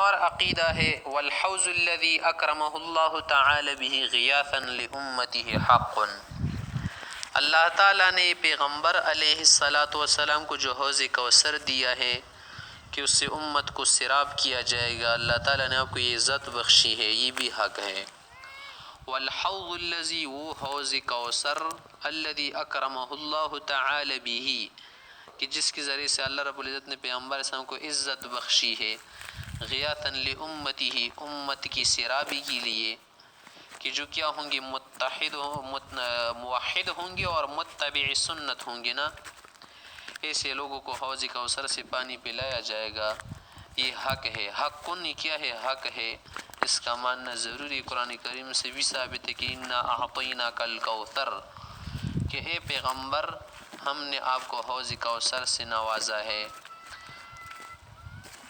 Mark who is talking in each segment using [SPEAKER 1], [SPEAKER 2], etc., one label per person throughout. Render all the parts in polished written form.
[SPEAKER 1] اور عقیدہ ہے والحوض الذي اکرمہ اللہ تعالی به غیاثا لامته حق، اللہ تعالیٰ نے پیغمبر علیہ السلام کو جو حوض کوثر دیا ہے کہ اس سے امت کو سیراب کیا جائے گا، اللہ تعالیٰ نے آپ کو یہ عزت بخشی ہے، یہ بھی حق ہے۔ والحوض الذی، وہ حوض کوثر، الذی اکرمہ اللہ تعالی به، کہ جس کے ذریعے سے اللہ رب العزت نے پیغمبر علیہ السلام کو عزت بخشی ہے، غیاثا لامتہ، امت کی سیرابی کے لیے، کہ جو کیا ہوں گے موحد ہوں گے اور متبع سنت ہوں گے نا، ایسے لوگوں کو حوض کوثر سے پانی پلایا جائے گا۔ یہ حق ہے، حق کن کیا ہے، حق ہے، اس کا ماننا ضروری قرآن کریم سے بھی ثابت ہے کہ انا اعطیناک الکوثر، کہ اے پیغمبر ہم نے آپ کو حوض کوثر سے نوازا ہے۔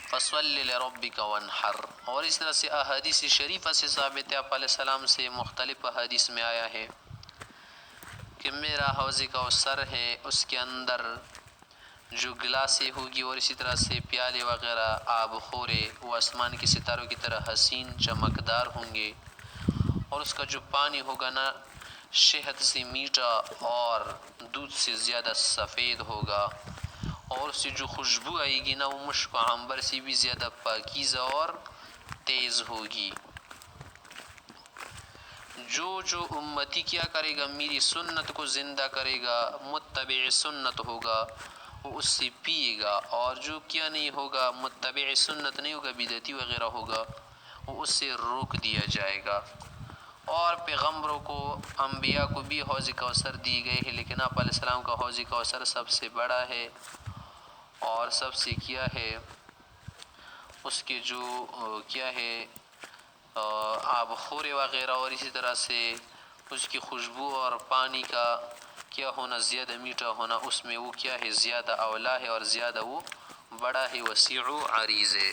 [SPEAKER 1] فصل لربک وانحر، اور اس طرح سے احادیث شریفہ سے ثابت ہے، آپ علیہ السلام سے مختلف احادیث میں آیا ہے کہ میرا حوض کوثر ہے، اس کے اندر جو گلاسیں ہوگی اور اسی طرح سے پیالے وغیرہ آب خورے، وہ آسمان کے ستاروں کی طرح حسین چمکدار ہوں گے، اور اس کا جو پانی ہوگا نا شہد سے میٹھا اور دودھ سے زیادہ سفید ہوگا، اور اس سے جو خوشبو آئے گی نا وہ مشک و عنبر سے بھی زیادہ پاکیزہ اور تیز ہوگی۔ جو امتی کیا کرے گا، میری سنت کو زندہ کرے گا، متبع سنت ہوگا، وہ اس سے پیے گا، اور جو کیا نہیں ہوگا، متبع سنت نہیں ہوگا، بدعتی وغیرہ ہوگا، وہ اس سے روک دیا جائے گا۔ اور پیغمبروں کو، انبیاء کو بھی حوض کوثر دی گئی ہے، لیکن آپ علیہ السلام کا حوض کوثر سب سے بڑا ہے، اور سب سے کیا ہے، اس کے جو کیا ہے آب خورے وغیرہ اور اسی طرح سے اس کی خوشبو اور پانی کا کیا ہونا، زیادہ میٹھا ہونا، اس میں وہ کیا ہے، زیادہ اولا ہے اور زیادہ وہ بڑا ہے، وسیع و عریض ہے۔